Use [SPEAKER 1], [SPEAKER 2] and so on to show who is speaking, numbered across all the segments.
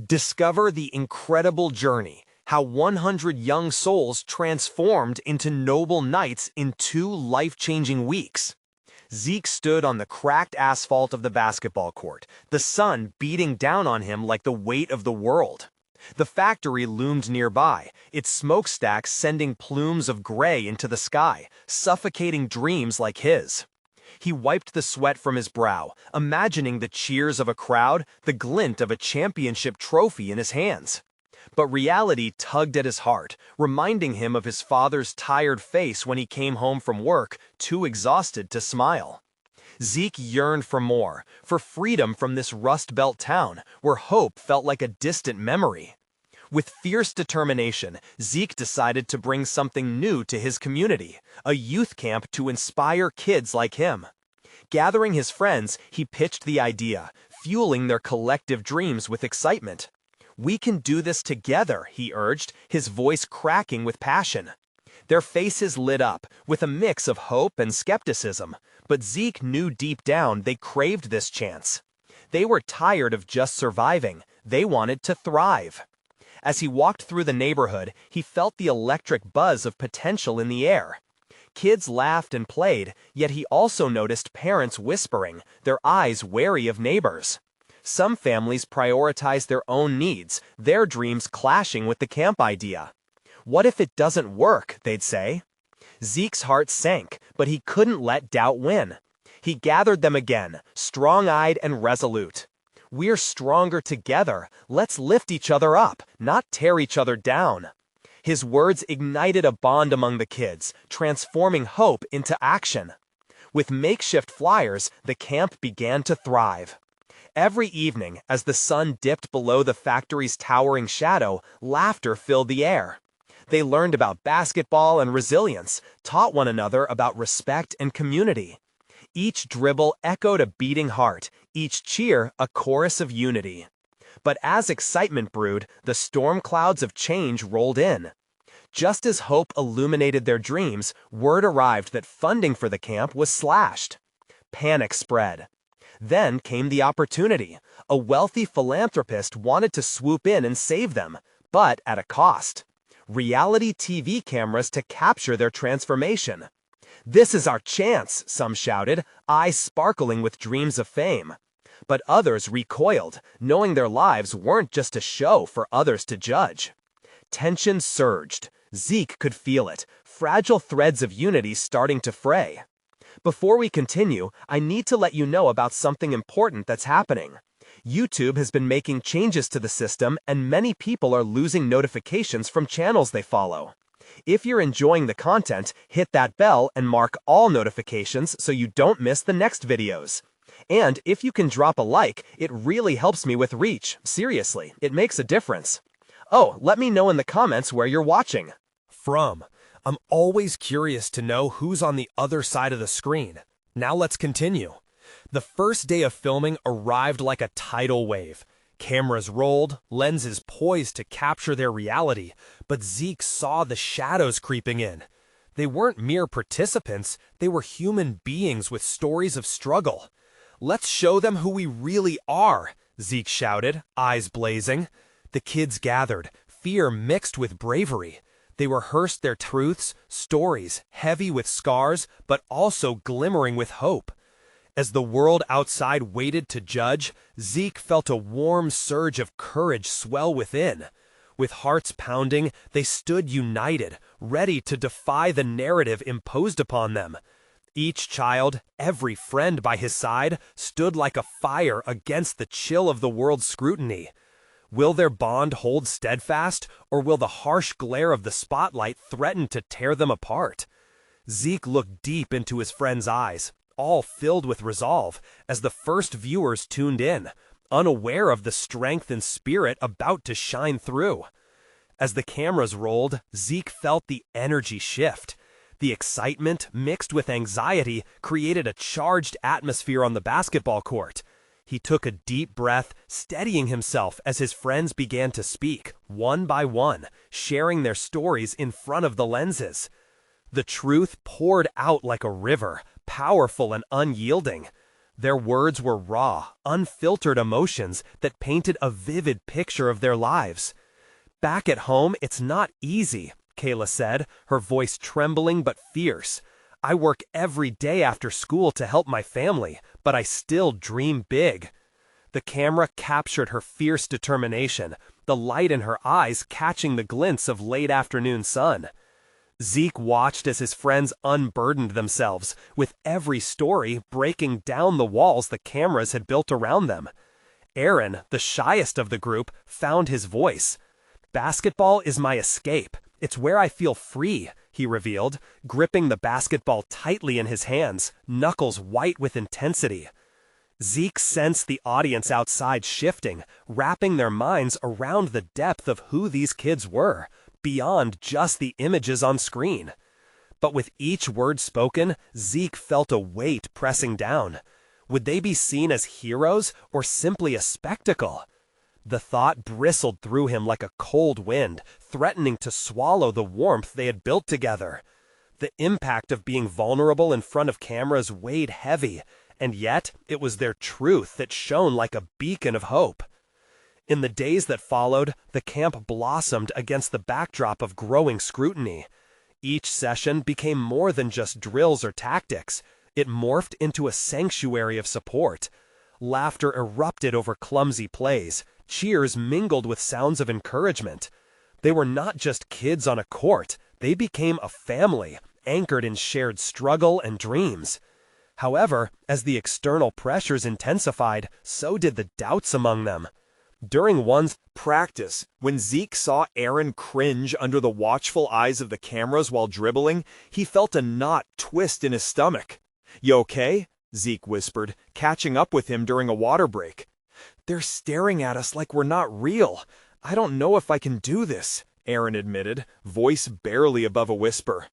[SPEAKER 1] Discover the incredible journey, how 100 young souls transformed into noble knights in 2 life-changing weeks. Zeke stood on the cracked asphalt of the basketball court, the sun beating down on him like the weight of the world. The factory loomed nearby, its smokestacks sending plumes of gray into the sky, suffocating dreams like his. He wiped the sweat from his brow, imagining the cheers of a crowd, the glint of a championship trophy in his hands. But reality tugged at his heart, reminding him of his father's tired face when he came home from work, too exhausted to smile. Zeke yearned for more, for freedom from this Rust Belt town, where hope felt like a distant memory. With fierce determination, Zeke decided to bring something new to his community, a youth camp to inspire kids like him. Gathering his friends, he pitched the idea, fueling their collective dreams with excitement. "We can do this together," he urged, his voice cracking with passion. Their faces lit up, with a mix of hope and skepticism, but Zeke knew deep down they craved this chance. They were tired of just surviving, they wanted to thrive. As he walked through the neighborhood, he felt the electric buzz of potential in the air. Kids laughed and played, yet he also noticed parents whispering, their eyes wary of neighbors. Some families prioritized their own needs, their dreams clashing with the camp idea. "What if it doesn't work?" they'd say. Zeke's heart sank, but he couldn't let doubt win. He gathered them again, strong-eyed and resolute. "We're stronger together. Let's lift each other up, not tear each other down." His words ignited a bond among the kids, transforming hope into action. With makeshift flyers, the camp began to thrive. Every evening, as the sun dipped below the factory's towering shadow, laughter filled the air. They learned about basketball and resilience, taught one another about respect and community. Each dribble echoed a beating heart, each cheer a chorus of unity. But as excitement brewed, the storm clouds of change rolled in. Just as hope illuminated their dreams, word arrived that funding for the camp was slashed. Panic spread. Then came the opportunity. A wealthy philanthropist wanted to swoop in and save them, but at a cost. Reality TV cameras to capture their transformation. "This is our chance," some shouted, eyes sparkling with dreams of fame. But others recoiled, knowing their lives weren't just a show for others to judge. Tension surged. Zeke could feel it, fragile threads of unity starting to fray. Before we continue, I need to let you know about something important that's happening. YouTube has been making changes to the system, and many people are losing notifications from channels they follow. If you're enjoying the content, hit that bell and mark all notifications so you don't miss the next videos. And if you can drop a like, it really helps me with reach. Seriously, it makes a difference. Oh, let me know in the comments where you're watching from. I'm always curious to know who's on the other side of the screen. Now let's continue. The first day of filming arrived like a tidal wave. Cameras rolled, lenses poised to capture their reality, but Zeke saw the shadows creeping in. They weren't mere participants, they were human beings with stories of struggle. "Let's show them who we really are," Zeke shouted, eyes blazing. The kids gathered, fear mixed with bravery. They rehearsed their truths, stories, heavy with scars, but also glimmering with hope. As the world outside waited to judge, Zeke felt a warm surge of courage swell within. With hearts pounding, they stood united, ready to defy the narrative imposed upon them. Each child, every friend by his side, stood like a fire against the chill of the world's scrutiny. Will their bond hold steadfast, or will the harsh glare of the spotlight threaten to tear them apart? Zeke looked deep into his friend's eyes, all filled with resolve, as the first viewers tuned in, unaware of the strength and spirit about to shine through. As the cameras rolled, Zeke felt the energy shift. The excitement, mixed with anxiety, created a charged atmosphere on the basketball court. He took a deep breath, steadying himself as his friends began to speak, one by one, sharing their stories in front of the lenses. The truth poured out like a river, powerful and unyielding. Their words were raw, unfiltered emotions that painted a vivid picture of their lives. "Back at home, it's not easy," Kayla said, her voice trembling but fierce. "I work every day after school to help my family, but I still dream big." The camera captured her fierce determination, the light in her eyes catching the glints of late afternoon sun. Zeke watched as his friends unburdened themselves, with every story breaking down the walls the cameras had built around them. Aaron, the shyest of the group, found his voice. "Basketball is my escape. It's where I feel free," he revealed, gripping the basketball tightly in his hands, knuckles white with intensity. Zeke sensed the audience outside shifting, wrapping their minds around the depth of who these kids were, beyond just the images on screen. But with each word spoken, Zeke felt a weight pressing down. Would they be seen as heroes or simply a spectacle? The thought bristled through him like a cold wind, threatening to swallow the warmth they had built together. The impact of being vulnerable in front of cameras weighed heavy, and yet it was their truth that shone like a beacon of hope. In the days that followed, the camp blossomed against the backdrop of growing scrutiny. Each session became more than just drills or tactics. It morphed into a sanctuary of support. Laughter erupted over clumsy plays. Cheers mingled with sounds of encouragement. They were not just kids on a court. They became a family, anchored in shared struggle and dreams. However, as the external pressures intensified, so did the doubts among them. During one practice, when Zeke saw Aaron cringe under the watchful eyes of the cameras while dribbling, he felt a knot twist in his stomach. "You okay?" Zeke whispered, catching up with him during a water break. "They're staring at us like we're not real. I don't know if I can do this," Aaron admitted, voice barely above a whisper.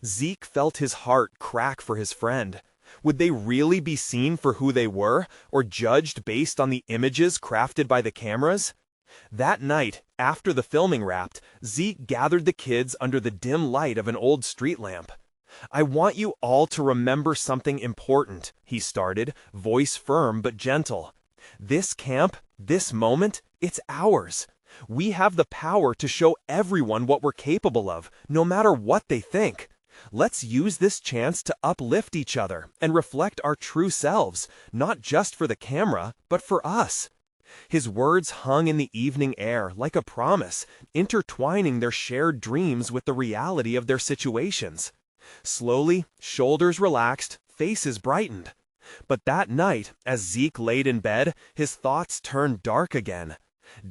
[SPEAKER 1] Zeke felt his heart crack for his friend. Would they really be seen for who they were, or judged based on the images crafted by the cameras? That night, after the filming wrapped, Zeke gathered the kids under the dim light of an old street lamp. "I want you all to remember something important," he started, voice firm but gentle. "This camp, this moment, it's ours. We have the power to show everyone what we're capable of, no matter what they think. Let's use this chance to uplift each other and reflect our true selves, not just for the camera, but for us." His words hung in the evening air like a promise, intertwining their shared dreams with the reality of their situations. Slowly, shoulders relaxed, faces brightened. But that night, as Zeke laid in bed, his thoughts turned dark again.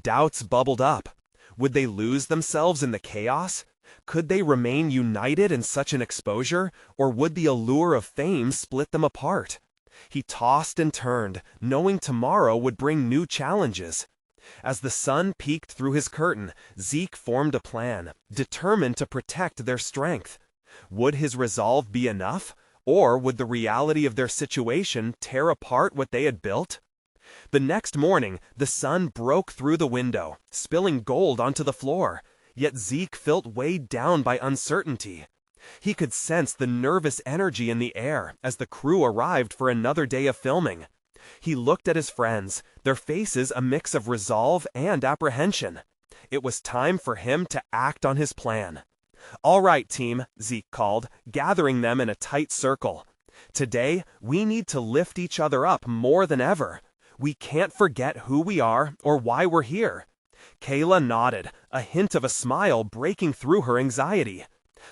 [SPEAKER 1] Doubts bubbled up. Would they lose themselves in the chaos? Could they remain united in such an exposure, or would the allure of fame split them apart? He tossed and turned, knowing tomorrow would bring new challenges. As the sun peeked through his curtain, Zeke formed a plan, determined to protect their strength. Would his resolve be enough, or would the reality of their situation tear apart what they had built? The next morning, the sun broke through the window, spilling gold onto the floor. Yet Zeke felt weighed down by uncertainty. He could sense the nervous energy in the air as the crew arrived for another day of filming. He looked at his friends, their faces a mix of resolve and apprehension. It was time for him to act on his plan. "All right, team," Zeke called, gathering them in a tight circle. "Today, we need to lift each other up more than ever. We can't forget who we are or why we're here." Kayla nodded, a hint of a smile breaking through her anxiety.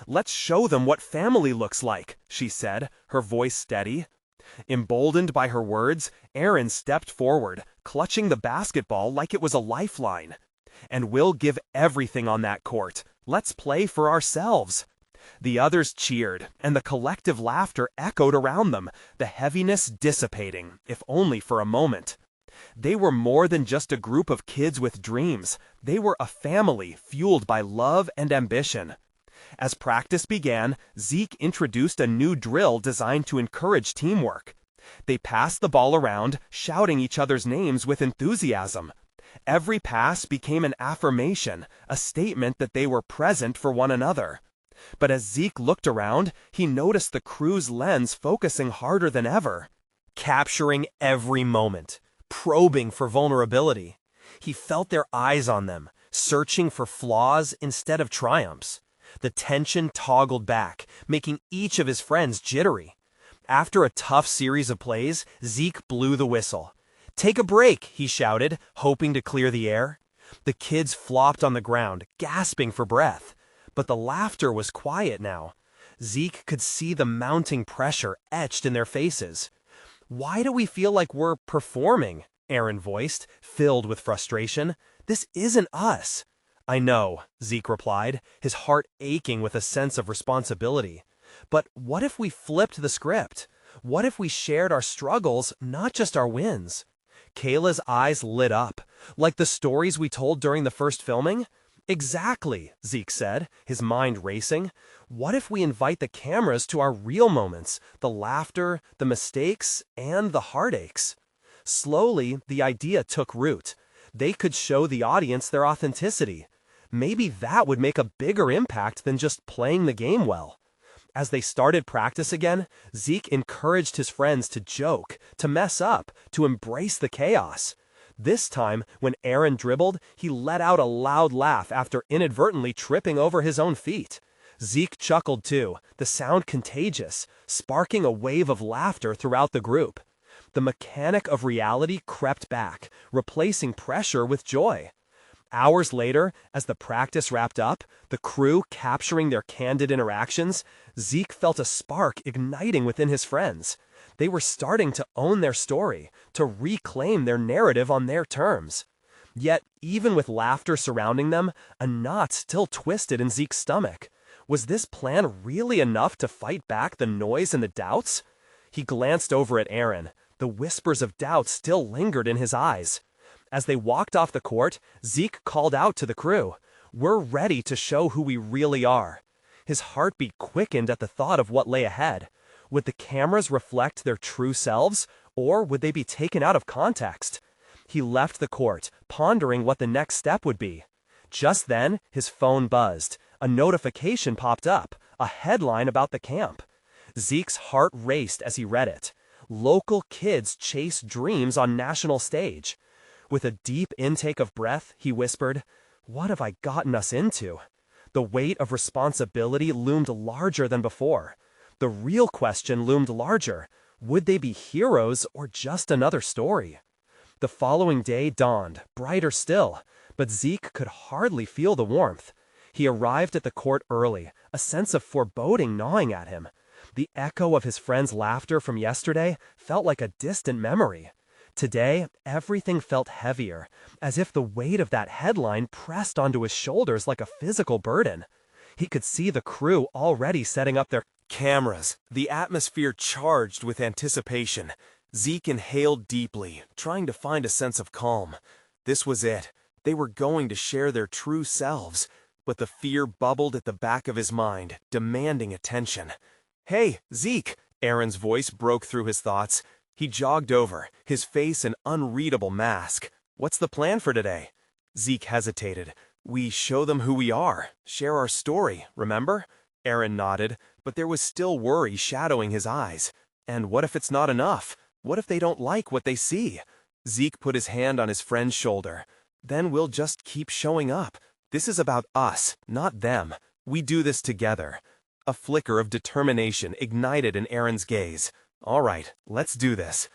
[SPEAKER 1] "Let's show them what family looks like," she said, her voice steady. Emboldened by her words, Aaron stepped forward, clutching the basketball like it was a lifeline. "And we'll give everything on that court. Let's play for ourselves." The others cheered, and the collective laughter echoed around them, the heaviness dissipating, if only for a moment. They were more than just a group of kids with dreams. They were a family fueled by love and ambition. As practice began, Zeke introduced a new drill designed to encourage teamwork. They passed the ball around, shouting each other's names with enthusiasm. Every pass became an affirmation, a statement that they were present for one another. But as Zeke looked around, he noticed the crew's lens focusing harder than ever. capturing every moment, probing for vulnerability. He felt their eyes on them, searching for flaws instead of triumphs. The tension toggled back, making each of his friends jittery. After a tough series of plays, Zeke blew the whistle. "Take a break," he shouted, hoping to clear the air. The kids flopped on the ground, gasping for breath. But the laughter was quiet now. Zeke could see the mounting pressure etched in their faces. "Why do we feel like we're performing?" Aaron voiced, filled with frustration. "This isn't us." "I know," Zeke replied, his heart aching with a sense of responsibility. "But what if we flipped the script? What if we shared our struggles, not just our wins?" Kayla's eyes lit up. "Like the stories we told during the first filming?" "Exactly," Zeke said, his mind racing. "What if we invite the cameras to our real moments, the laughter, the mistakes, and the heartaches?" Slowly, the idea took root. They could show the audience their authenticity. Maybe that would make a bigger impact than just playing the game well. As they started practice again, Zeke encouraged his friends to joke, to mess up, to embrace the chaos. This time, when Aaron dribbled, he let out a loud laugh after inadvertently tripping over his own feet. Zeke chuckled too, the sound contagious, sparking a wave of laughter throughout the group. The mechanic of reality crept back, replacing pressure with joy. Hours later, as the practice wrapped up, the crew capturing their candid interactions, Zeke felt a spark igniting within his friends. They were starting to own their story, to reclaim their narrative on their terms. Yet, even with laughter surrounding them, a knot still twisted in Zeke's stomach. Was this plan really enough to fight back the noise and the doubts? He glanced over at Aaron. The whispers of doubt still lingered in his eyes. As they walked off the court, Zeke called out to the crew, "We're ready to show who we really are." His heartbeat quickened at the thought of what lay ahead. Would the cameras reflect their true selves, or would they be taken out of context? He left the court, pondering what the next step would be. Just then, his phone buzzed. A notification popped up, a headline about the camp. Zeke's heart raced as he read it. "Local kids chase dreams on national stage." With a deep intake of breath, he whispered, "What have I gotten us into?" The weight of responsibility loomed larger than before. The real question loomed larger. Would they be heroes or just another story? The following day dawned, brighter still, but Zeke could hardly feel the warmth. He arrived at the court early, a sense of foreboding gnawing at him. The echo of his friend's laughter from yesterday felt like a distant memory. Today, everything felt heavier, as if the weight of that headline pressed onto his shoulders like a physical burden. He could see the crew already setting up their cameras, the atmosphere charged with anticipation. Zeke inhaled deeply, trying to find a sense of calm. This was it. They were going to share their true selves, but the fear bubbled at the back of his mind, demanding attention. "Hey, Zeke!" Aaron's voice broke through his thoughts. He jogged over, his face an unreadable mask. "What's the plan for today?" Zeke hesitated. "We show them who we are, share our story, remember?" Aaron nodded, but there was still worry shadowing his eyes. "And what if it's not enough? What if they don't like what they see?" Zeke put his hand on his friend's shoulder. "Then we'll just keep showing up. This is about us, not them. We do this together." A flicker of determination ignited in Aaron's gaze. "All right, let's do this."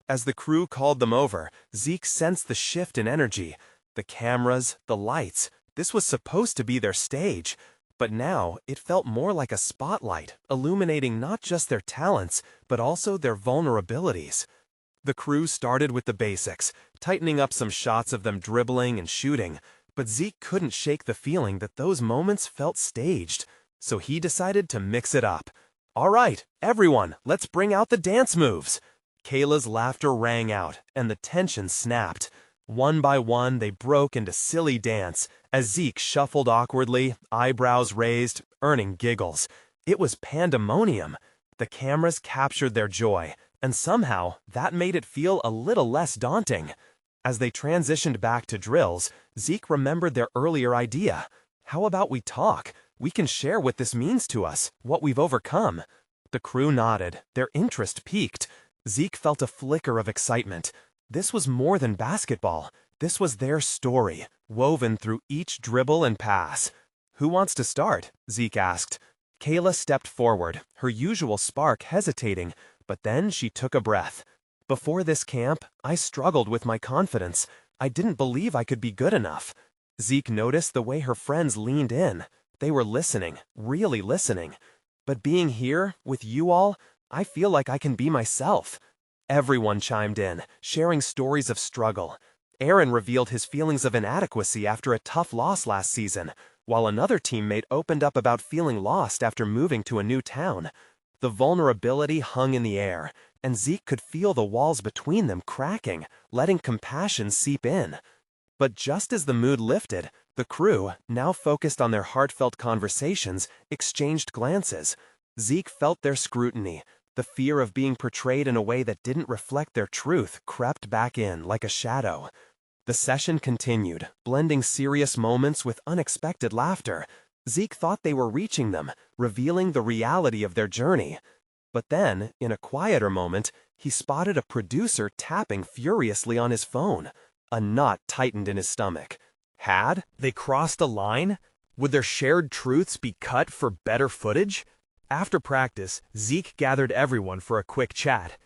[SPEAKER 1] As the crew called them over, Zeke sensed the shift in energy. The cameras, the lights, this was supposed to be their stage. But now, it felt more like a spotlight, illuminating not just their talents, but also their vulnerabilities. The crew started with the basics, tightening up some shots of them dribbling and shooting. But Zeke couldn't shake the feeling that those moments felt staged. So he decided to mix it up. "All right, everyone, let's bring out the dance moves." Kayla's laughter rang out, and the tension snapped. One by one, they broke into silly dance, as Zeke shuffled awkwardly, eyebrows raised, earning giggles. It was pandemonium. The cameras captured their joy, and somehow, that made it feel a little less daunting. As they transitioned back to drills, Zeke remembered their earlier idea. "How about we talk? We can share what this means to us, what we've overcome." The crew nodded, their interest piqued. Zeke felt a flicker of excitement. This was more than basketball. This was their story, woven through each dribble and pass. "Who wants to start?" Zeke asked. Kayla stepped forward, her usual spark hesitating, but then she took a breath. "Before this camp, I struggled with my confidence. I didn't believe I could be good enough." Zeke noticed the way her friends leaned in. They were listening, really listening. "But being here, with you all, I feel like I can be myself." Everyone chimed in, sharing stories of struggle. Aaron revealed his feelings of inadequacy after a tough loss last season, while another teammate opened up about feeling lost after moving to a new town. The vulnerability hung in the air, and Zeke could feel the walls between them cracking, letting compassion seep in. But just as the mood lifted, the crew, now focused on their heartfelt conversations, exchanged glances. Zeke felt their scrutiny. The fear of being portrayed in a way that didn't reflect their truth crept back in like a shadow. The session continued, blending serious moments with unexpected laughter. Zeke thought they were reaching them, revealing the reality of their journey. But then, in a quieter moment, he spotted a producer tapping furiously on his phone. A knot tightened in his stomach. Had they crossed a line? Would their shared truths be cut for better footage? After practice, Zeke gathered everyone for a quick chat.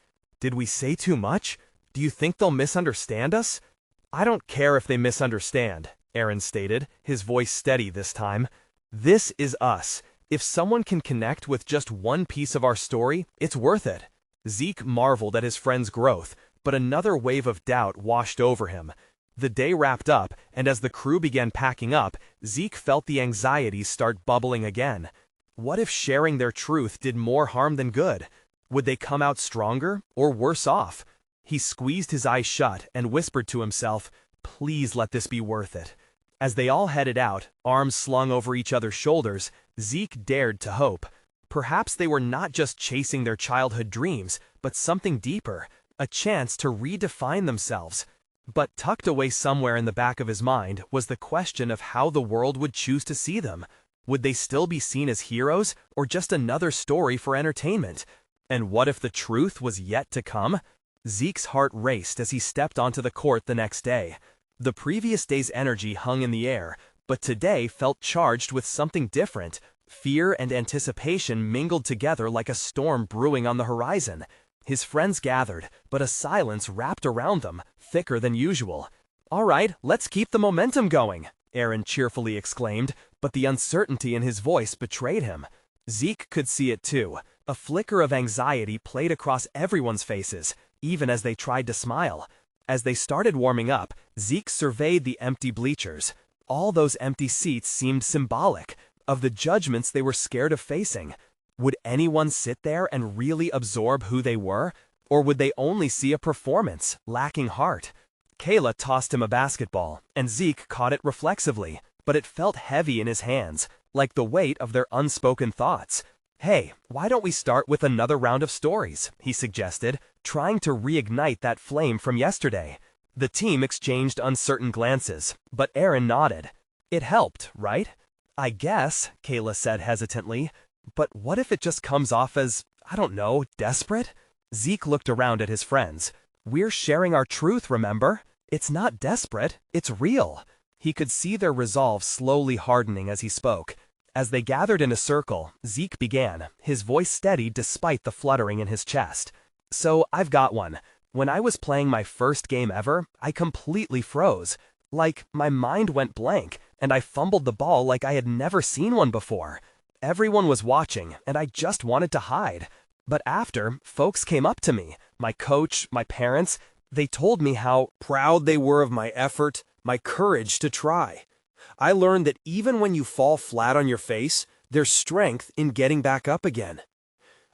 [SPEAKER 1] "Did we say too much? Do you think they'll misunderstand us?" "I don't care if they misunderstand," Aaron stated, his voice steady this time. "This is us. If someone can connect with just one piece of our story, it's worth it." Zeke marveled at his friend's growth, but another wave of doubt washed over him. The day wrapped up, and as the crew began packing up, Zeke felt the anxieties start bubbling again. What if sharing their truth did more harm than good? Would they come out stronger or worse off? He squeezed his eyes shut and whispered to himself, "Please let this be worth it." As they all headed out, arms slung over each other's shoulders, Zeke dared to hope. Perhaps they were not just chasing their childhood dreams, but something deeper, a chance to redefine themselves. But tucked away somewhere in the back of his mind was the question of how the world would choose to see them. Would they still be seen as heroes, or just another story for entertainment? And what if the truth was yet to come? Zeke's heart raced as he stepped onto the court the next day. The previous day's energy hung in the air, but today felt charged with something different. Fear and anticipation mingled together like a storm brewing on the horizon. His friends gathered, but a silence wrapped around them, thicker than usual. "All right, let's keep the momentum going," Aaron cheerfully exclaimed, but the uncertainty in his voice betrayed him. Zeke could see it too. A flicker of anxiety played across everyone's faces, even as they tried to smile. As they started warming up, Zeke surveyed the empty bleachers. All those empty seats seemed symbolic of the judgments they were scared of facing. Would anyone sit there and really absorb who they were? Or would they only see a performance, lacking heart? Kayla tossed him a basketball, and Zeke caught it reflexively, but it felt heavy in his hands, like the weight of their unspoken thoughts. "Hey, why don't we start with another round of stories?" he suggested, trying to reignite that flame from yesterday. The team exchanged uncertain glances, but Aaron nodded. "It helped, right?" "I guess," Kayla said hesitantly. "But what if it just comes off as, I don't know, desperate?" Zeke looked around at his friends. "We're sharing our truth, remember? It's not desperate, it's real." He could see their resolve slowly hardening as he spoke. As they gathered in a circle, Zeke began, his voice steady despite the fluttering in his chest. "So I've got one. When I was playing my first game ever, I completely froze. Like, my mind went blank, and I fumbled the ball like I had never seen one before. Everyone was watching, and I just wanted to hide. But after, folks came up to me, my coach, my parents. They told me how proud they were of my effort, my courage to try. I learned that even when you fall flat on your face, there's strength in getting back up again."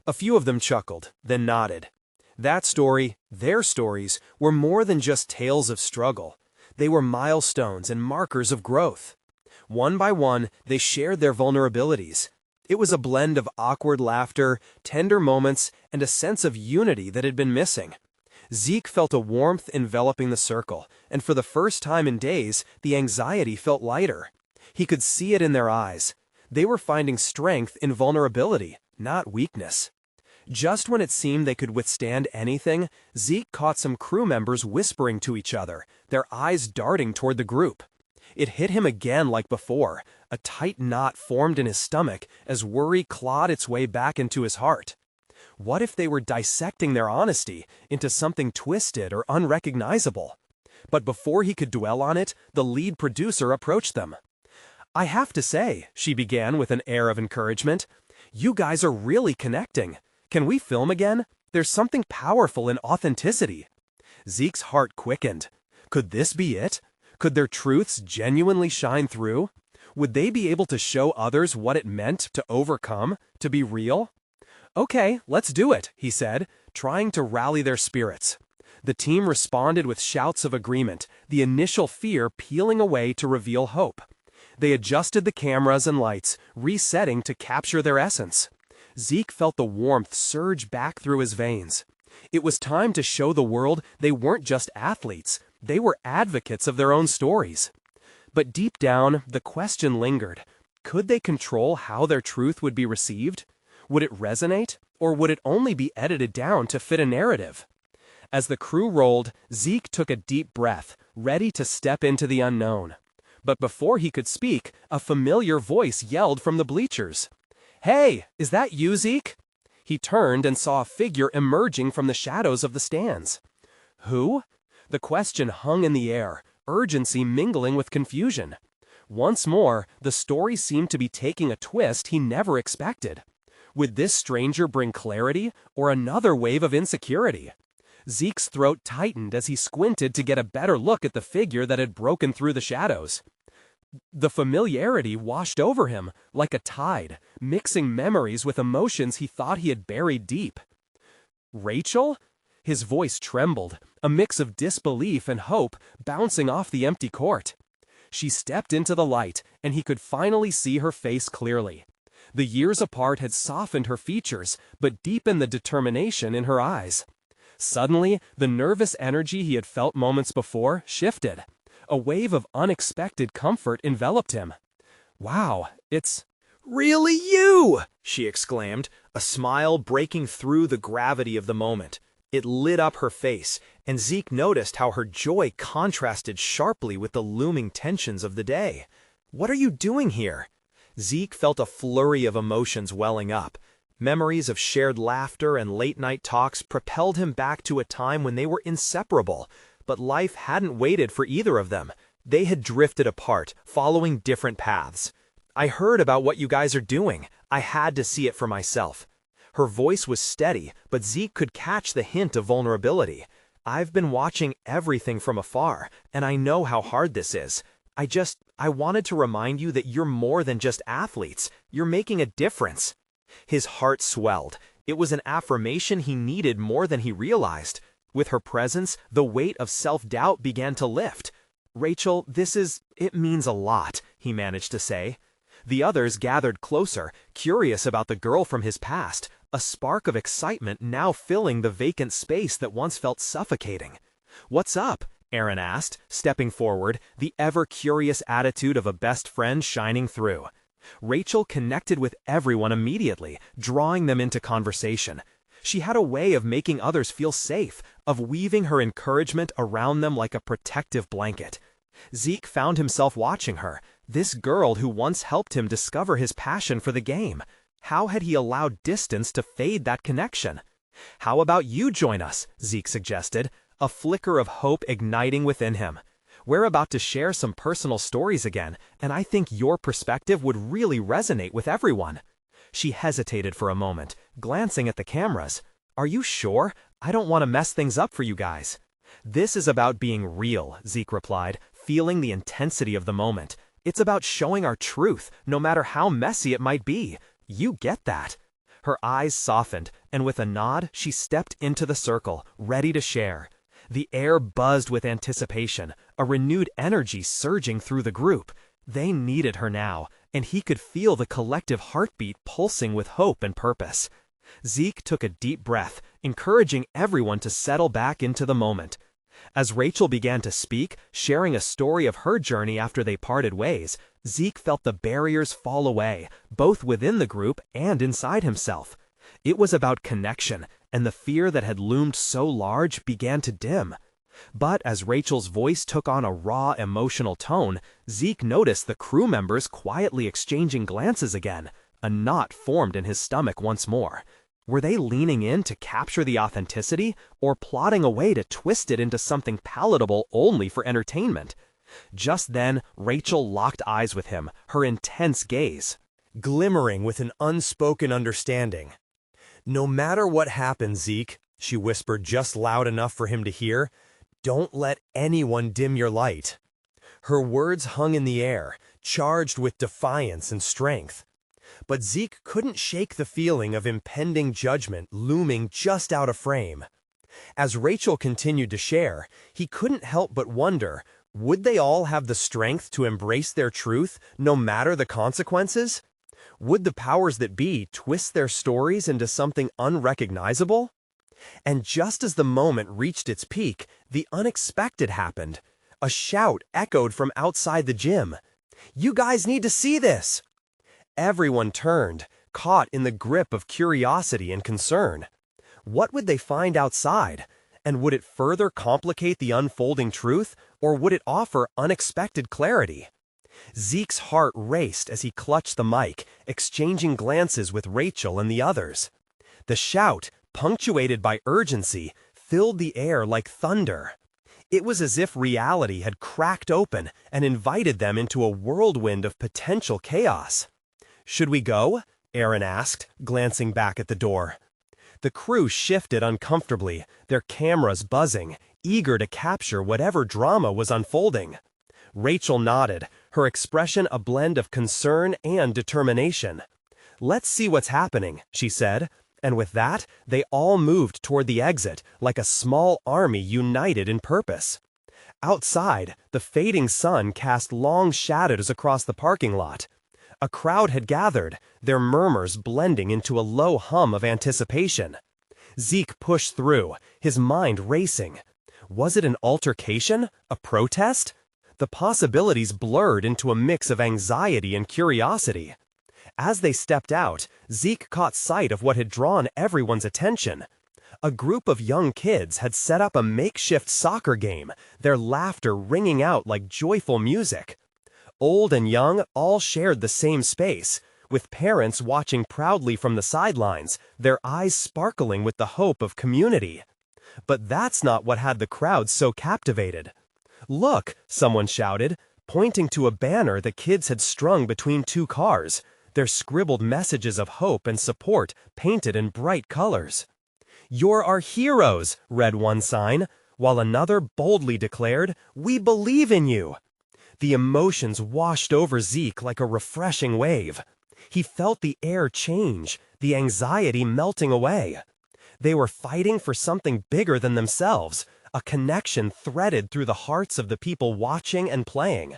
[SPEAKER 1] A few of them chuckled, then nodded. That story, their stories, were more than just tales of struggle. They were milestones and markers of growth. One by one, they shared their vulnerabilities. It was a blend of awkward laughter, tender moments, and a sense of unity that had been missing. Zeke felt a warmth enveloping the circle, and for the first time in days, the anxiety felt lighter. He could see it in their eyes. They were finding strength in vulnerability, not weakness. Just when it seemed they could withstand anything, Zeke caught some crew members whispering to each other, their eyes darting toward the group. It hit him again like before. A tight knot formed in his stomach as worry clawed its way back into his heart. What if they were dissecting their honesty into something twisted or unrecognizable? But before he could dwell on it, the lead producer approached them. "I have to say," she began with an air of encouragement, "you guys are really connecting. Can we film again? There's something powerful in authenticity." Zeke's heart quickened. Could this be it? Could their truths genuinely shine through? Would they be able to show others what it meant to overcome, to be real? "Okay, let's do it," he said, trying to rally their spirits. The team responded with shouts of agreement, the initial fear peeling away to reveal hope. They adjusted the cameras and lights, resetting to capture their essence. Zeke felt the warmth surge back through his veins. It was time to show the world they weren't just athletes, they were advocates of their own stories. But deep down, the question lingered. Could they control how their truth would be received? Would it resonate, or would it only be edited down to fit a narrative? As the crew rolled, Zeke took a deep breath, ready to step into the unknown. But before he could speak, a familiar voice yelled from the bleachers. "Hey, is that you, Zeke?" He turned and saw a figure emerging from the shadows of the stands. Who? The question hung in the air, urgency mingling with confusion. Once more, the story seemed to be taking a twist he never expected. Would this stranger bring clarity, or another wave of insecurity? Zeke's throat tightened as he squinted to get a better look at the figure that had broken through the shadows. The familiarity washed over him like a tide, mixing memories with emotions he thought he had buried deep. "Rachel?" His voice trembled, a mix of disbelief and hope bouncing off the empty court. She stepped into the light, and he could finally see her face clearly. The years apart had softened her features, but deepened the determination in her eyes. Suddenly, the nervous energy he had felt moments before shifted. A wave of unexpected comfort enveloped him. "Wow, it's really you!" she exclaimed, a smile breaking through the gravity of the moment. It lit up her face, and Zeke noticed how her joy contrasted sharply with the looming tensions of the day. "What are you doing here?" Zeke felt a flurry of emotions welling up. Memories of shared laughter and late-night talks propelled him back to a time when they were inseparable, but life hadn't waited for either of them. They had drifted apart, following different paths. "I heard about what you guys are doing. I had to see it for myself." Her voice was steady, but Zeke could catch the hint of vulnerability. "I've been watching everything from afar, and I know how hard this is. I wanted to remind you that you're more than just athletes. You're making a difference." His heart swelled. It was an affirmation he needed more than he realized. With her presence, the weight of self-doubt began to lift. "Rachel, it means a lot," he managed to say. The others gathered closer, curious about the girl from his past, a spark of excitement now filling the vacant space that once felt suffocating. "What's up?" Aaron asked, stepping forward, the ever-curious attitude of a best friend shining through. Rachel connected with everyone immediately, drawing them into conversation. She had a way of making others feel safe, of weaving her encouragement around them like a protective blanket. Zeke found himself watching her, this girl who once helped him discover his passion for the game. How had he allowed distance to fade that connection? "How about you join us?" Zeke suggested, a flicker of hope igniting within him. "We're about to share some personal stories again, and I think your perspective would really resonate with everyone." She hesitated for a moment, glancing at the cameras. "Are you sure? I don't want to mess things up for you guys." "This is about being real," Zeke replied, feeling the intensity of the moment. "It's about showing our truth, no matter how messy it might be. You get that." Her eyes softened, and with a nod, she stepped into the circle, ready to share. The air buzzed with anticipation, a renewed energy surging through the group. They needed her now, and he could feel the collective heartbeat pulsing with hope and purpose. Zeke took a deep breath, encouraging everyone to settle back into the moment. As Rachel began to speak, sharing a story of her journey after they parted ways, Zeke felt the barriers fall away, both within the group and inside himself. It was about connection, and the fear that had loomed so large began to dim. But as Rachel's voice took on a raw, emotional tone, Zeke noticed the crew members quietly exchanging glances again. A knot formed in his stomach once more. Were they leaning in to capture the authenticity, or plotting a way to twist it into something palatable only for entertainment? Just then, Rachel locked eyes with him, her intense gaze glimmering with an unspoken understanding. "No matter what happens, Zeke," she whispered just loud enough for him to hear, "don't let anyone dim your light." Her words hung in the air, charged with defiance and strength. But Zeke couldn't shake the feeling of impending judgment looming just out of frame. As Rachel continued to share, he couldn't help but wonder, would they all have the strength to embrace their truth, no matter the consequences? Would the powers that be twist their stories into something unrecognizable? And just as the moment reached its peak, the unexpected happened. A shout echoed from outside the gym. "You guys need to see this!" Everyone turned, caught in the grip of curiosity and concern. What would they find outside? And would it further complicate the unfolding truth, or would it offer unexpected clarity? Zeke's heart raced as he clutched the mic, exchanging glances with Rachel and the others. The shout, punctuated by urgency, filled the air like thunder. It was as if reality had cracked open and invited them into a whirlwind of potential chaos. "Should we go?" Aaron asked, glancing back at the door. The crew shifted uncomfortably, their cameras buzzing, eager to capture whatever drama was unfolding. Rachel nodded, her expression a blend of concern and determination. "Let's see what's happening," she said, and with that, they all moved toward the exit like a small army united in purpose. Outside, the fading sun cast long shadows across the parking lot. A crowd had gathered, their murmurs blending into a low hum of anticipation. Zeke pushed through, his mind racing. Was it an altercation? A protest? The possibilities blurred into a mix of anxiety and curiosity. As they stepped out, Zeke caught sight of what had drawn everyone's attention. A group of young kids had set up a makeshift soccer game, their laughter ringing out like joyful music. Old and young all shared the same space, with parents watching proudly from the sidelines, their eyes sparkling with the hope of community. But that's not what had the crowd so captivated. "Look," someone shouted, pointing to a banner the kids had strung between two cars, their scribbled messages of hope and support painted in bright colors. "You're our heroes," read one sign, while another boldly declared, "We believe in you." The emotions washed over Zeke like a refreshing wave. He felt the air change, the anxiety melting away. They were fighting for something bigger than themselves, a connection threaded through the hearts of the people watching and playing.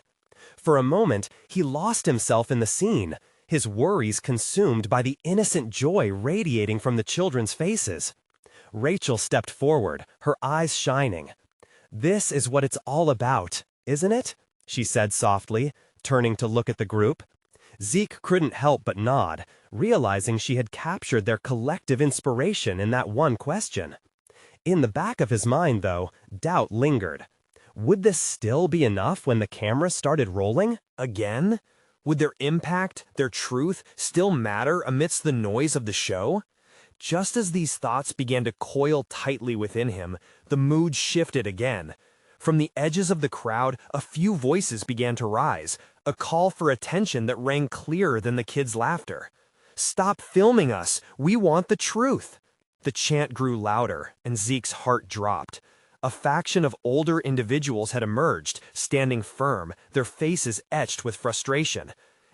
[SPEAKER 1] For a moment, he lost himself in the scene, his worries consumed by the innocent joy radiating from the children's faces. Rachel stepped forward, her eyes shining. "This is what it's all about, isn't it?" she said softly, turning to look at the group. Zeke couldn't help but nod, realizing she had captured their collective inspiration in that one question. In the back of his mind, though, doubt lingered. Would this still be enough when the camera started rolling? Again? Would their impact, their truth, still matter amidst the noise of the show? Just as these thoughts began to coil tightly within him, the mood shifted again. From the edges of the crowd, a few voices began to rise, a call for attention that rang clearer than the kids' laughter. "Stop filming us! We want the truth!" The chant grew louder, and Zeke's heart dropped. A faction of older individuals had emerged, standing firm, their faces etched with frustration.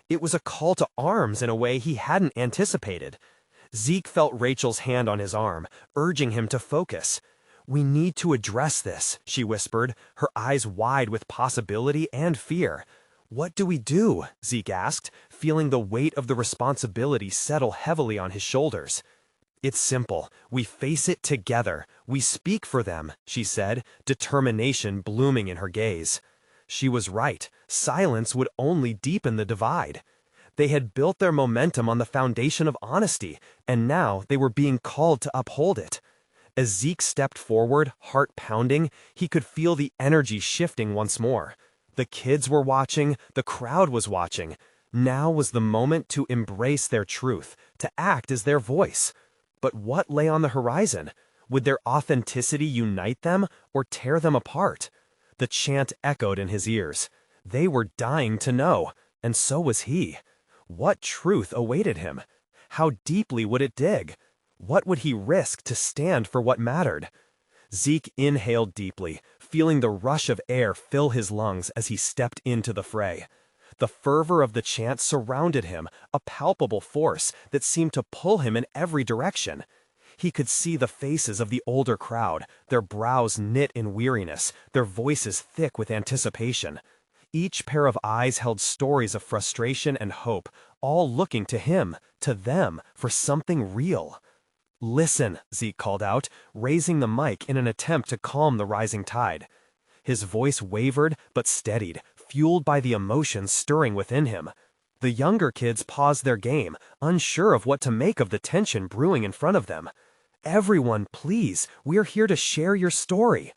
[SPEAKER 1] It was a call to arms in a way he hadn't anticipated. Zeke felt Rachel's hand on his arm, urging him to focus. "We need to address this," she whispered, her eyes wide with possibility and fear. "What do we do?" Zeke asked, feeling the weight of the responsibility settle heavily on his shoulders. "It's simple. We face it together. We speak for them," she said, determination blooming in her gaze. She was right. Silence would only deepen the divide. They had built their momentum on the foundation of honesty, and now they were being called to uphold it. As Zeke stepped forward, heart pounding, he could feel the energy shifting once more. The kids were watching, the crowd was watching. Now was the moment to embrace their truth, to act as their voice. But what lay on the horizon? Would their authenticity unite them or tear them apart? The chant echoed in his ears. They were dying to know, and so was he. What truth awaited him? How deeply would it dig? What would he risk to stand for what mattered? Zeke inhaled deeply, feeling the rush of air fill his lungs as he stepped into the fray. The fervor of the chant surrounded him, a palpable force that seemed to pull him in every direction. He could see the faces of the older crowd, their brows knit in weariness, their voices thick with anticipation. Each pair of eyes held stories of frustration and hope, all looking to him, to them, for something real. "Listen," Zeke called out, raising the mic in an attempt to calm the rising tide. His voice wavered but steadied, fueled by the emotions stirring within him. The younger kids paused their game, unsure of what to make of the tension brewing in front of them. "Everyone, please, we're here to share your story."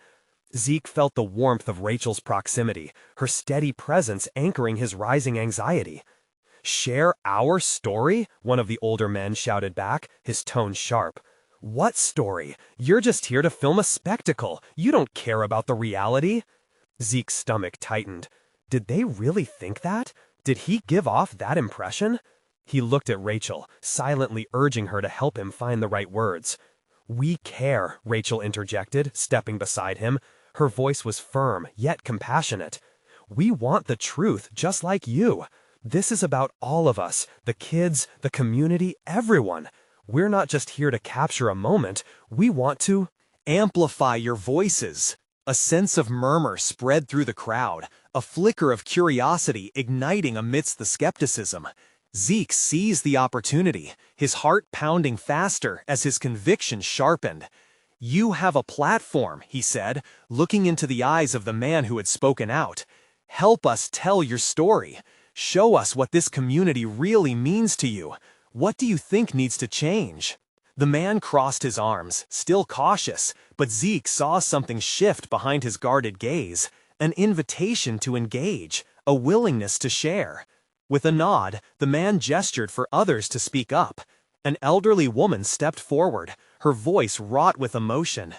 [SPEAKER 1] Zeke felt the warmth of Rachel's proximity, her steady presence anchoring his rising anxiety. "Share our story?" one of the older men shouted back, his tone sharp. "What story? You're just here to film a spectacle. You don't care about the reality." Zeke's stomach tightened. Did they really think that? Did he give off that impression? He looked at Rachel, silently urging her to help him find the right words. "We care," Rachel interjected, stepping beside him. Her voice was firm, yet compassionate. "We want the truth, just like you. This is about all of us, the kids, the community, everyone. We're not just here to capture a moment, we want to amplify your voices." A sense of murmur spread through the crowd, a flicker of curiosity igniting amidst the skepticism. Zeke seized the opportunity, his heart pounding faster as his conviction sharpened. "You have a platform," he said, looking into the eyes of the man who had spoken out. "Help us tell your story. Show us what this community really means to you. What do you think needs to change?" The man crossed his arms, still cautious, but Zeke saw something shift behind his guarded gaze, an invitation to engage, a willingness to share. With a nod, the man gestured for others to speak up. An elderly woman stepped forward, her voice wrought with emotion.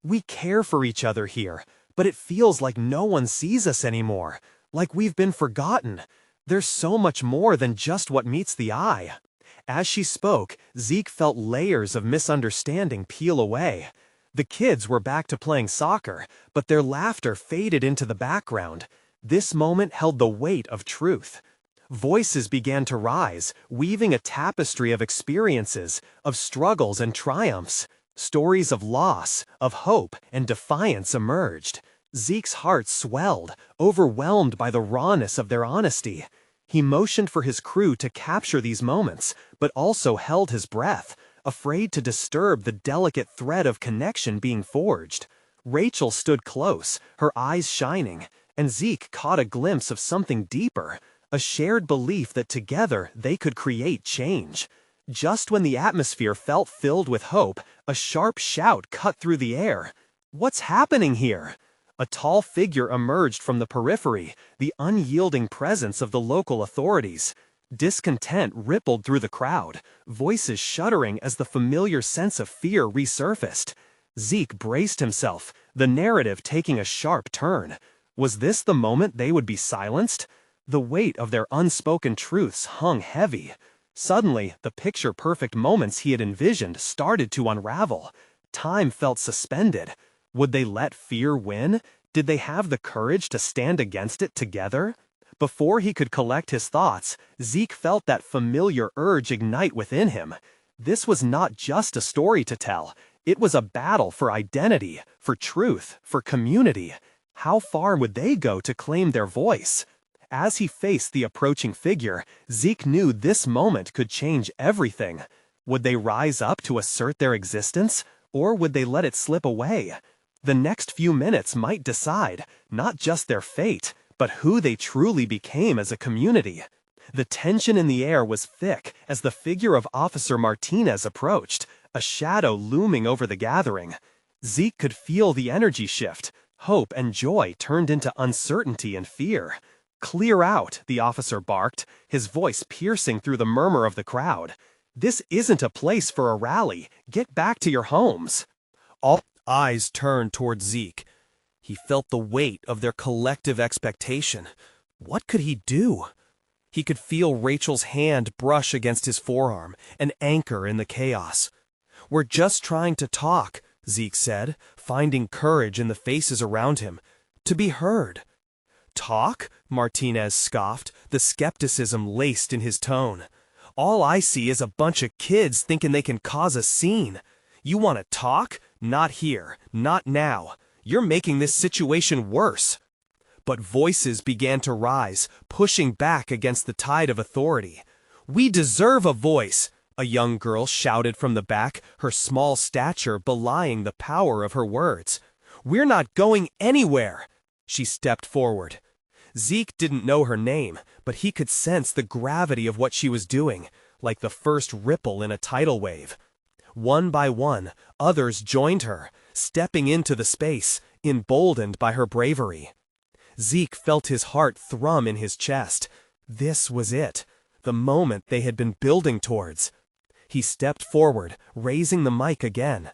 [SPEAKER 1] "We care for each other here, but it feels like no one sees us anymore, like we've been forgotten. There's so much more than just what meets the eye." As she spoke, Zeke felt layers of misunderstanding peel away. The kids were back to playing soccer, but their laughter faded into the background. This moment held the weight of truth. Voices began to rise, weaving a tapestry of experiences, of struggles and triumphs. Stories of loss, of hope, and defiance emerged. Zeke's heart swelled, overwhelmed by the rawness of their honesty. He motioned for his crew to capture these moments, but also held his breath, afraid to disturb the delicate thread of connection being forged. Rachel stood close, her eyes shining, and Zeke caught a glimpse of something deeper, a shared belief that together they could create change. Just when the atmosphere felt filled with hope, a sharp shout cut through the air. "What's happening here?" A tall figure emerged from the periphery, the unyielding presence of the local authorities. Discontent rippled through the crowd, voices shuddering as the familiar sense of fear resurfaced. Zeke braced himself, the narrative taking a sharp turn. Was this the moment they would be silenced? The weight of their unspoken truths hung heavy. Suddenly, the picture-perfect moments he had envisioned started to unravel. Time felt suspended. Would they let fear win? Did they have the courage to stand against it together? Before he could collect his thoughts, Zeke felt that familiar urge ignite within him. This was not just a story to tell. It was a battle for identity, for truth, for community. How far would they go to claim their voice? As he faced the approaching figure, Zeke knew this moment could change everything. Would they rise up to assert their existence, or would they let it slip away? The next few minutes might decide, not just their fate, but who they truly became as a community. The tension in the air was thick as the figure of Officer Martinez approached, a shadow looming over the gathering. Zeke could feel the energy shift. Hope and joy turned into uncertainty and fear. "Clear out," the officer barked, his voice piercing through the murmur of the crowd. "This isn't a place for a rally. Get back to your homes." All eyes turned toward Zeke. He felt the weight of their collective expectation. What could he do? He could feel Rachel's hand brush against his forearm, an anchor in the chaos. "We're just trying to talk," Zeke said, finding courage in the faces around him. "To be heard." "Talk?" Martinez scoffed, the skepticism laced in his tone. "All I see is a bunch of kids thinking they can cause a scene. You want to talk? Not here. Not now. You're making this situation worse." But voices began to rise, pushing back against the tide of authority. "We deserve a voice," a young girl shouted from the back, her small stature belying the power of her words. "We're not going anywhere." She stepped forward. Zeke didn't know her name, but he could sense the gravity of what she was doing, like the first ripple in a tidal wave. One by one, others joined her, stepping into the space, emboldened by her bravery. Zeke felt his heart thrum in his chest. This was it, the moment they had been building towards. He stepped forward, raising the mic again.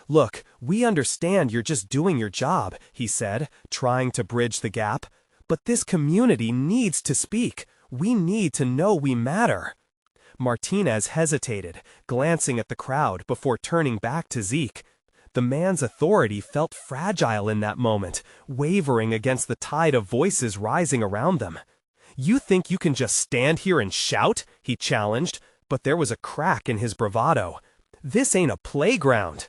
[SPEAKER 1] "Look, we understand you're just doing your job," he said, trying to bridge the gap. "But this community needs to speak. We need to know we matter." Martinez hesitated, glancing at the crowd before turning back to Zeke. The man's authority felt fragile in that moment, wavering against the tide of voices rising around them. "You think you can just stand here and shout?" he challenged, but there was a crack in his bravado. "This ain't a playground."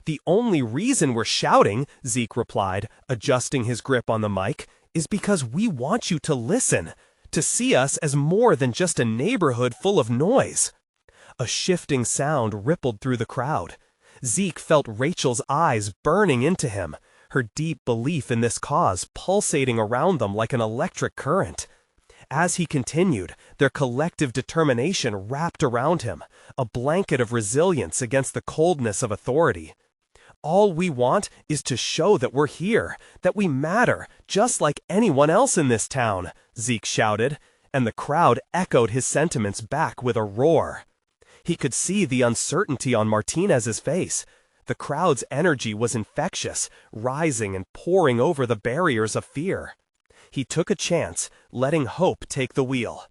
[SPEAKER 1] "The only reason we're shouting," Zeke replied, adjusting his grip on the mic, "is because we want you to listen, to see us as more than just a neighborhood full of noise." A shifting sound rippled through the crowd. Zeke felt Rachel's eyes burning into him, her deep belief in this cause pulsating around them like an electric current. As he continued, their collective determination wrapped around him, a blanket of resilience against the coldness of authority. "All we want is to show that we're here, that we matter, just like anyone else in this town," Zeke shouted, and the crowd echoed his sentiments back with a roar. He could see the uncertainty on Martinez's face. The crowd's energy was infectious, rising and pouring over the barriers of fear. He took a chance, letting hope take the wheel.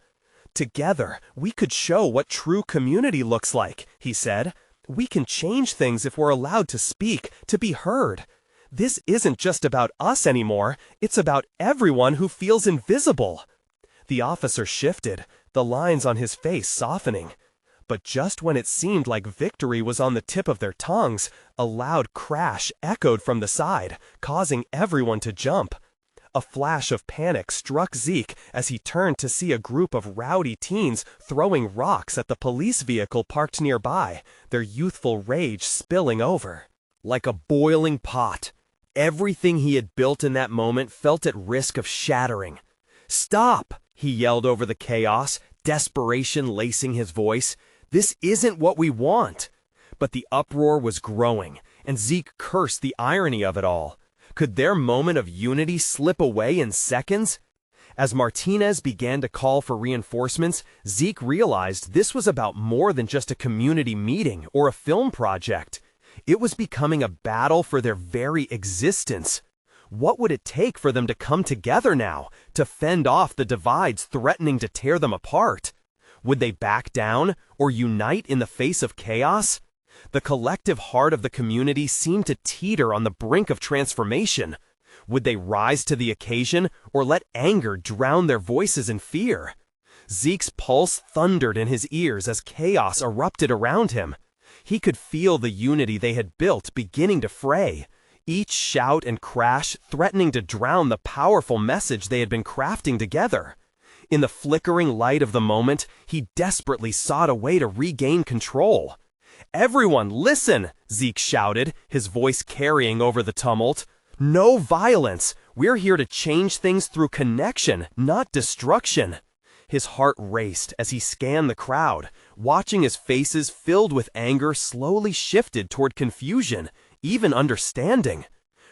[SPEAKER 1] "Together, we could show what true community looks like," he said. "We can change things if we're allowed to speak, to be heard. This isn't just about us anymore, it's about everyone who feels invisible." The officer shifted, the lines on his face softening. But just when it seemed like victory was on the tip of their tongues, a loud crash echoed from the side, causing everyone to jump. A flash of panic struck Zeke as he turned to see a group of rowdy teens throwing rocks at the police vehicle parked nearby, their youthful rage spilling over. Like a boiling pot, everything he had built in that moment felt at risk of shattering. "Stop!" he yelled over the chaos, desperation lacing his voice. "This isn't what we want." But the uproar was growing, and Zeke cursed the irony of it all. Could their moment of unity slip away in seconds? As Martinez began to call for reinforcements, Zeke realized this was about more than just a community meeting or a film project. It was becoming a battle for their very existence. What would it take for them to come together now, to fend off the divides threatening to tear them apart? Would they back down or unite in the face of chaos? The collective heart of the community seemed to teeter on the brink of transformation. Would they rise to the occasion or let anger drown their voices in fear? Zeke's pulse thundered in his ears as chaos erupted around him. He could feel the unity they had built beginning to fray, each shout and crash threatening to drown the powerful message they had been crafting together. In the flickering light of the moment, he desperately sought a way to regain control. "Everyone, listen!" Zeke shouted, his voice carrying over the tumult. "No violence! We're here to change things through connection, not destruction."
[SPEAKER 2] His heart raced as he scanned the crowd, watching as faces filled with anger slowly shifted toward confusion, even understanding.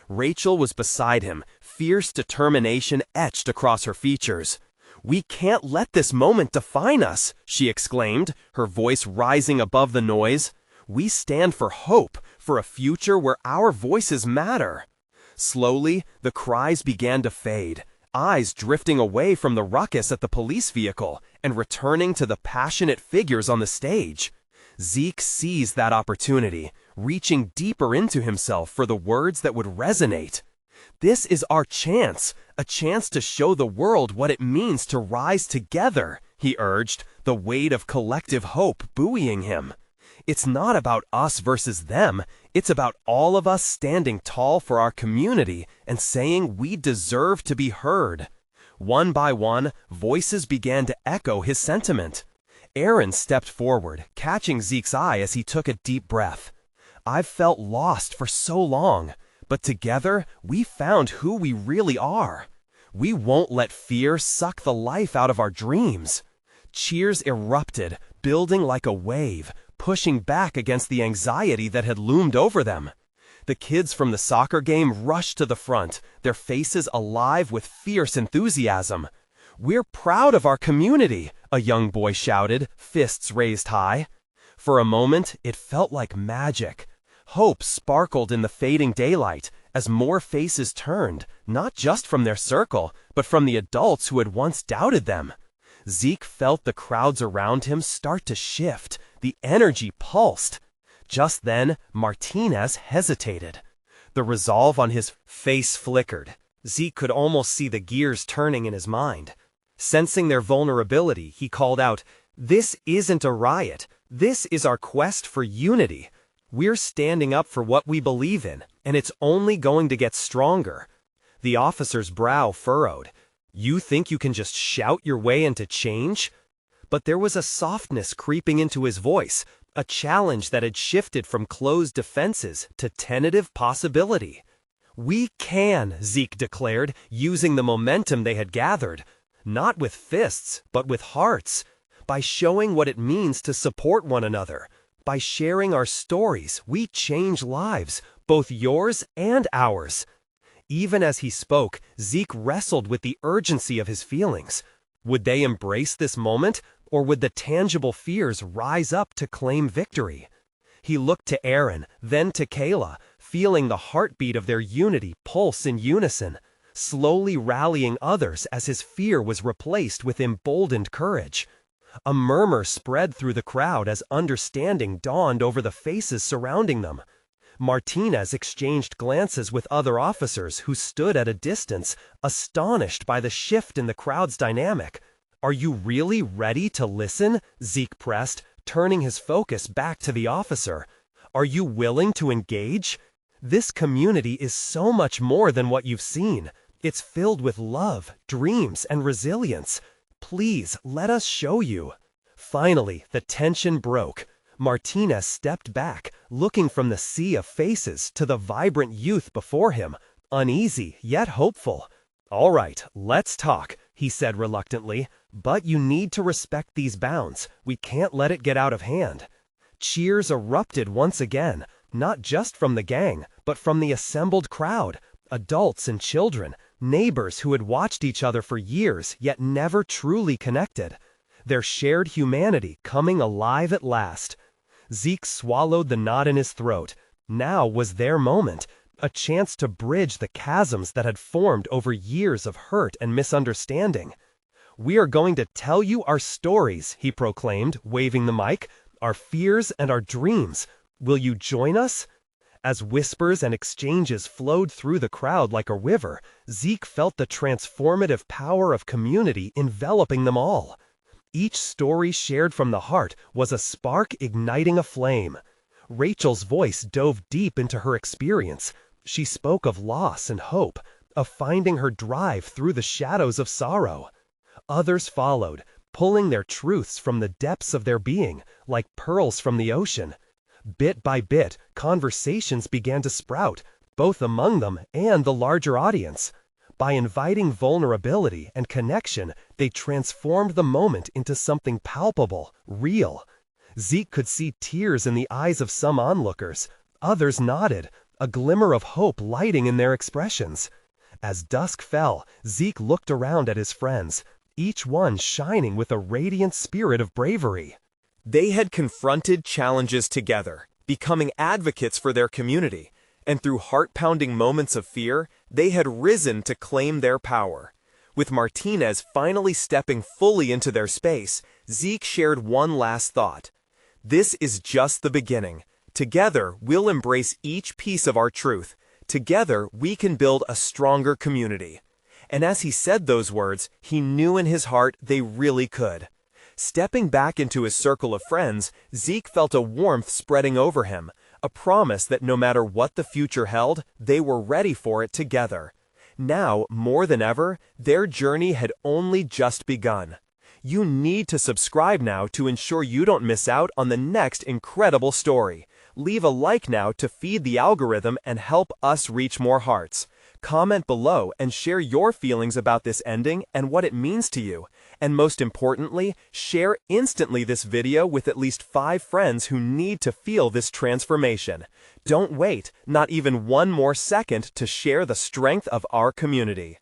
[SPEAKER 2] Rachel was beside him, fierce determination etched across her features. "We can't let this moment define us," she exclaimed, her voice rising above the noise. "We stand for hope, for a future where our voices matter." Slowly, the cries began to fade, eyes drifting away from the ruckus at the police vehicle and returning to the passionate figures on the stage. Zeke seized that opportunity, reaching deeper into himself for the words that would resonate. "This is our chance, a chance to show the world what it means to rise together," he urged, the weight of collective hope buoying him. "It's not about us versus them, it's about all of us standing tall for our community and saying we deserve to be heard." One by one, voices began to echo his sentiment. Aaron stepped forward, catching Zeke's eye as he took a deep breath. "I've felt lost for so long, but together we found who we really are. We won't let fear suck the life out of our dreams." Cheers erupted, building like a wave, pushing back against the anxiety that had loomed over them. The kids from the soccer game rushed to the front, their faces alive with fierce enthusiasm. "We're proud of our community," a young boy shouted, fists raised high. For a moment, it felt like magic. Hope sparkled in the fading daylight as more faces turned, not just from their circle, but from the adults who had once doubted them. Zeke felt the crowds around him start to shift. The energy pulsed. Just then, Martinez hesitated. The resolve on his face flickered. Zeke could almost see the gears turning in his mind. Sensing their vulnerability, he called out, "This isn't a riot. This is our quest for unity. We're standing up for what we believe in, and it's only going to get stronger." The officer's brow furrowed. "You think you can just shout your way into change?" But there was a softness creeping into his voice, a challenge that had shifted from closed defenses to tentative possibility. "We can," Zeke declared, using the momentum they had gathered. "Not with fists, but with hearts. By showing what it means to support one another. By sharing our stories, we change lives, both yours and ours." Even as he spoke, Zeke wrestled with the urgency of his feelings. Would they embrace this moment, or would the tangible fears rise up to claim victory? He looked to Aaron, then to Kayla, feeling the heartbeat of their unity pulse in unison, slowly rallying others as his fear was replaced with emboldened courage. A murmur spread through the crowd as understanding dawned over the faces surrounding them. Martinez exchanged glances with other officers who stood at a distance, astonished by the shift in the crowd's dynamic. "Are you really ready to listen?" Zeke pressed, turning his focus back to the officer. "Are you willing to engage? This community is so much more than what you've seen. It's filled with love, dreams, and resilience. Please, let us show you." Finally, the tension broke. Martinez stepped back, looking from the sea of faces to the vibrant youth before him, uneasy yet hopeful. "All right, let's talk," he said reluctantly, "but you need to respect these bounds. We can't let it get out of hand." Cheers erupted once again, not just from the gang, but from the assembled crowd, adults and children, neighbors who had watched each other for years yet never truly connected. Their shared humanity coming alive at last. Zeke swallowed the knot in his throat. Now was their moment, a chance to bridge the chasms that had formed over years of hurt and misunderstanding. "We are going to tell you our stories," he proclaimed, waving the mic, "our fears and our dreams. Will you join us?" As whispers and exchanges flowed through the crowd like a river, Zeke felt the transformative power of community enveloping them all. Each story shared from the heart was a spark igniting a flame. Rachel's voice dove deep into her experience. She spoke of loss and hope, of finding her drive through the shadows of sorrow. Others followed, pulling their truths from the depths of their being, like pearls from the ocean. Bit by bit, conversations began to sprout, both among them and the larger audience. By inviting vulnerability and connection, they transformed the moment into something palpable, real. Zeke could see tears in the eyes of some onlookers. Others nodded, a glimmer of hope lighting in their expressions. As dusk fell, Zeke looked around at his friends, each one shining with a radiant spirit of bravery.
[SPEAKER 1] They had confronted challenges together, becoming advocates for their community, and through heart-pounding moments of fear, they had risen to claim their power. With Martinez finally stepping fully into their space, Zeke shared one last thought. This is just the beginning. Together, we'll embrace each piece of our truth. Together, we can build a stronger community. And as he said those words, he knew in his heart they really could. Stepping back into his circle of friends, Zeke felt a warmth spreading over him, a promise that no matter what the future held, they were ready for it together. Now, more than ever, their journey had only just begun. You need to subscribe now to ensure you don't miss out on the next incredible story. Leave a like now to feed the algorithm and help us reach more hearts. Comment below and share your feelings about this ending and what it means to you. And most importantly, share instantly this video with at least 5 friends who need to feel this transformation. Don't wait, not even one more second, to share the strength of our community.